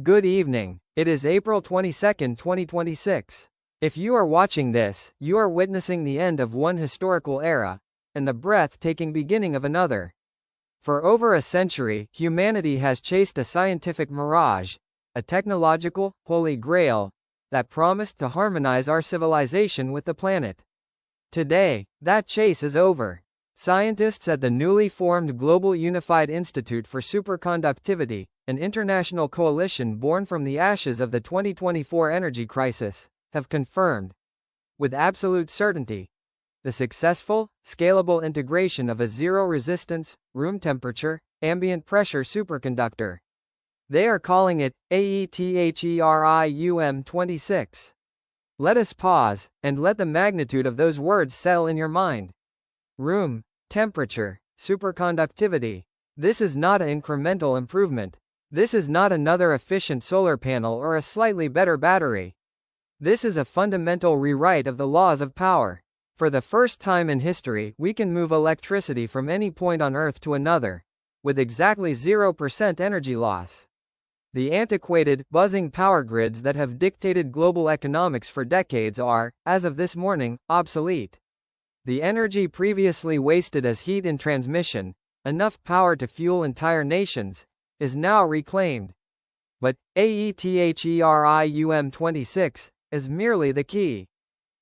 Good evening. It is April 22, 2026. If you are watching this, you are witnessing the end of one historical era, and the breathtaking beginning of another. For over a century, humanity has chased a scientific mirage, a technological, holy grail, that promised to harmonize our civilization with the planet. Today, that chase is over. Scientists at the newly formed Global Unified Institute for Superconductivity, an international coalition born from the ashes of the 2024 energy crisis, have confirmed, with absolute certainty, the successful, scalable integration of a zero-resistance, room-temperature, ambient-pressure superconductor. They are calling it Helium-26. Let us pause, and let the magnitude of those words settle in your mind. Room temperature, superconductivity. This is not an incremental improvement. This is not another efficient solar panel or a slightly better battery. This is a fundamental rewrite of the laws of power. For the first time in history, we can move electricity from any point on Earth to another, with exactly 0% energy loss. The antiquated, buzzing power grids that have dictated global economics for decades are, as of this morning, obsolete. The energy previously wasted as heat in transmission, enough power to fuel entire nations, is now reclaimed. But AssetManagement is merely the key.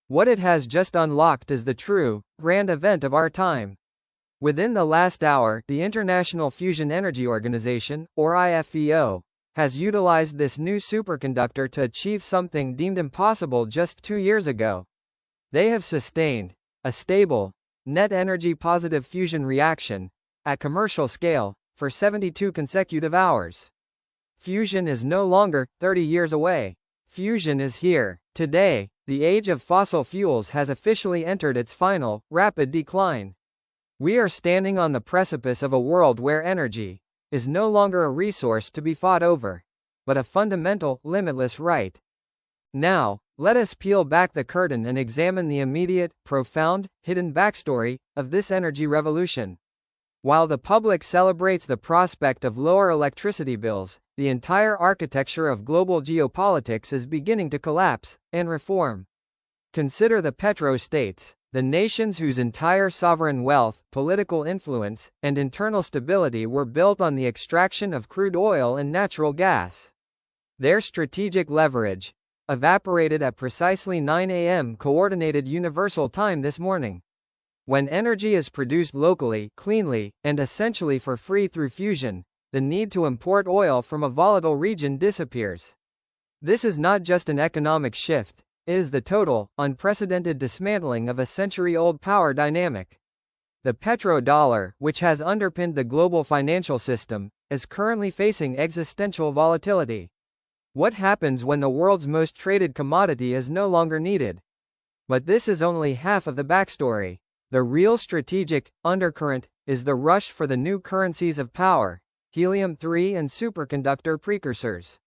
What it has just unlocked is the true, grand event of our time. Within the last hour, the International Fusion Energy Organization, or IFEO, has utilized this new superconductor to achieve something deemed impossible just 2 years ago. They have sustained a stable, net energy positive fusion reaction, at commercial scale, for 72 consecutive hours. Fusion is no longer 30 years away. Fusion is here. Today, the age of fossil fuels has officially entered its final, rapid decline. We are standing on the precipice of a world where energy is no longer a resource to be fought over, but a fundamental, limitless right. Now, let us peel back the curtain and examine the immediate, profound, hidden backstory of this energy revolution. While the public celebrates the prospect of lower electricity bills, the entire architecture of global geopolitics is beginning to collapse and reform. Consider the petro-states, the nations whose entire sovereign wealth, political influence, and internal stability were built on the extraction of crude oil and natural gas. Their strategic leverage evaporated at precisely 9 a.m. Coordinated Universal Time this morning. When energy is produced locally, cleanly, and essentially for free through fusion, the need to import oil from a volatile region disappears. This is not just an economic shift, it is the total, unprecedented dismantling of a century-old power dynamic. The petrodollar, which has underpinned the global financial system, is currently facing existential volatility. What happens when the world's most traded commodity is no longer needed? But this is only half of the backstory. The real strategic undercurrent is the rush for the new currencies of power, helium-3 and superconductor precursors.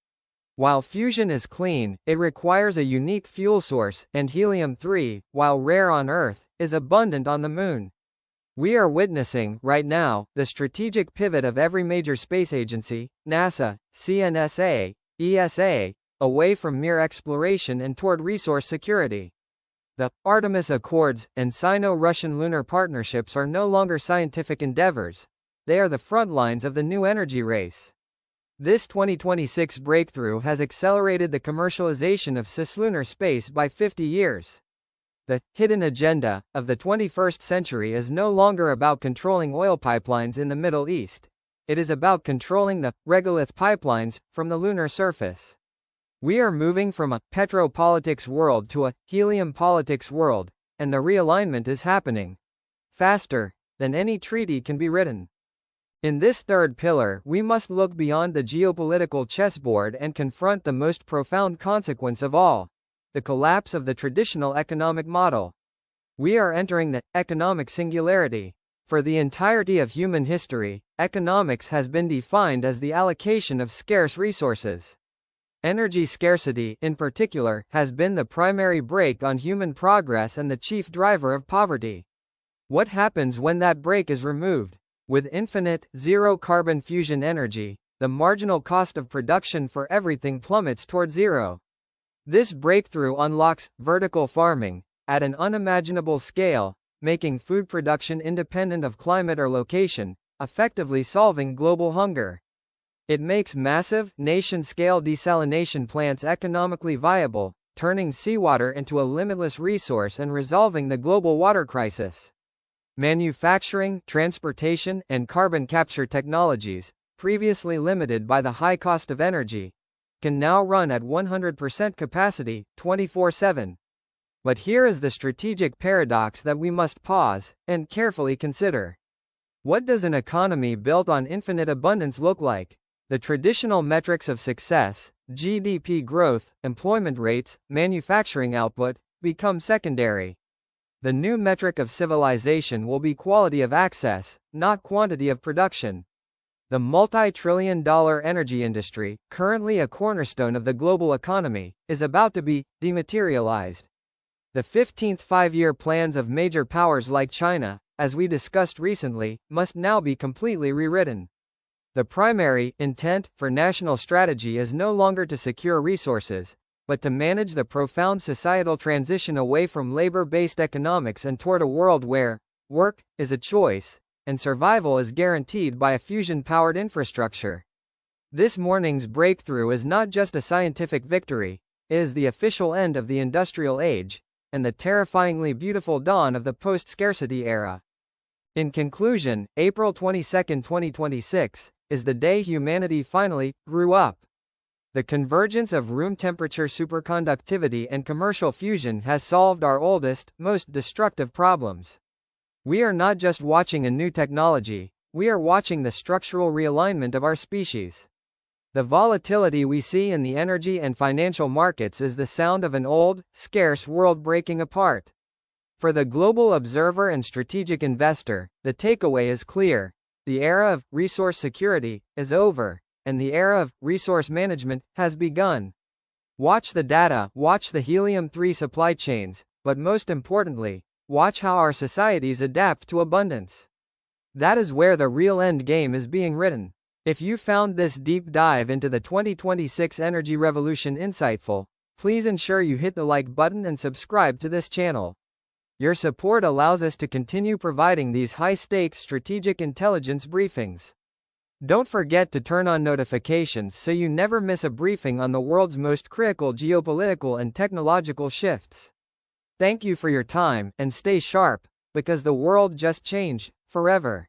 While fusion is clean, it requires a unique fuel source, and helium-3, while rare on Earth, is abundant on the Moon. We are witnessing, right now, the strategic pivot of every major space agency, NASA, CNSA, ESA, away from mere exploration and toward resource security. The Artemis Accords and Sino-Russian lunar partnerships are no longer scientific endeavors. They are the front lines of the new energy race. This 2026 breakthrough has accelerated the commercialization of cislunar space by 50 years. The hidden agenda of the 21st century is no longer about controlling oil pipelines in the Middle East. It is about controlling the regolith pipelines from the lunar surface. We are moving from a Petro-politics world to a Helium-politics world, and the realignment is happening faster than any treaty can be written. In this third pillar, we must look beyond the geopolitical chessboard and confront the most profound consequence of all: the collapse of the traditional economic model. We are entering the economic singularity. For the entirety of human history, economics has been defined as the allocation of scarce resources. Energy scarcity, in particular, has been the primary brake on human progress and the chief driver of poverty. What happens when that brake is removed? With infinite, zero-carbon fusion energy, the marginal cost of production for everything plummets toward zero. This breakthrough unlocks vertical farming at an unimaginable scale, making food production independent of climate or location, effectively solving global hunger. It makes massive, nation-scale desalination plants economically viable, turning seawater into a limitless resource and resolving the global water crisis. Manufacturing, transportation, and carbon capture technologies, previously limited by the high cost of energy, can now run at 100% capacity, 24/7. But here is the strategic paradox that we must pause and carefully consider. What does an economy built on infinite abundance look like? The traditional metrics of success, GDP growth, employment rates, manufacturing output, become secondary. The new metric of civilization will be quality of access, not quantity of production. The multi-trillion-dollar energy industry, currently a cornerstone of the global economy, is about to be dematerialized. The 15th five-year plans of major powers like China, as we discussed recently, must now be completely rewritten. The primary intent for national strategy is no longer to secure resources, but to manage the profound societal transition away from labor-based economics and toward a world where work is a choice, and survival is guaranteed by a fusion-powered infrastructure. This morning's breakthrough is not just a scientific victory, it is the official end of the industrial age, and the terrifyingly beautiful dawn of the post-scarcity era. In conclusion, April 22, 2026, is the day humanity finally grew up. The convergence of room temperature superconductivity and commercial fusion has solved our oldest, most destructive problems. We are not just watching a new technology, we are watching the structural realignment of our species. The volatility we see in the energy and financial markets is the sound of an old, scarce world breaking apart. For the global observer and strategic investor, the takeaway is clear. The era of resource security is over, and the era of resource management has begun. Watch the data, watch the helium-3 supply chains, but most importantly, watch how our societies adapt to abundance. That is where the real end game is being written. If you found this deep dive into the 2026 energy revolution insightful, please ensure you hit the like button and subscribe to this channel. Your support allows us to continue providing these high-stakes strategic intelligence briefings. Don't forget to turn on notifications so you never miss a briefing on the world's most critical geopolitical and technological shifts. Thank you for your time, and stay sharp, because the world just changed forever.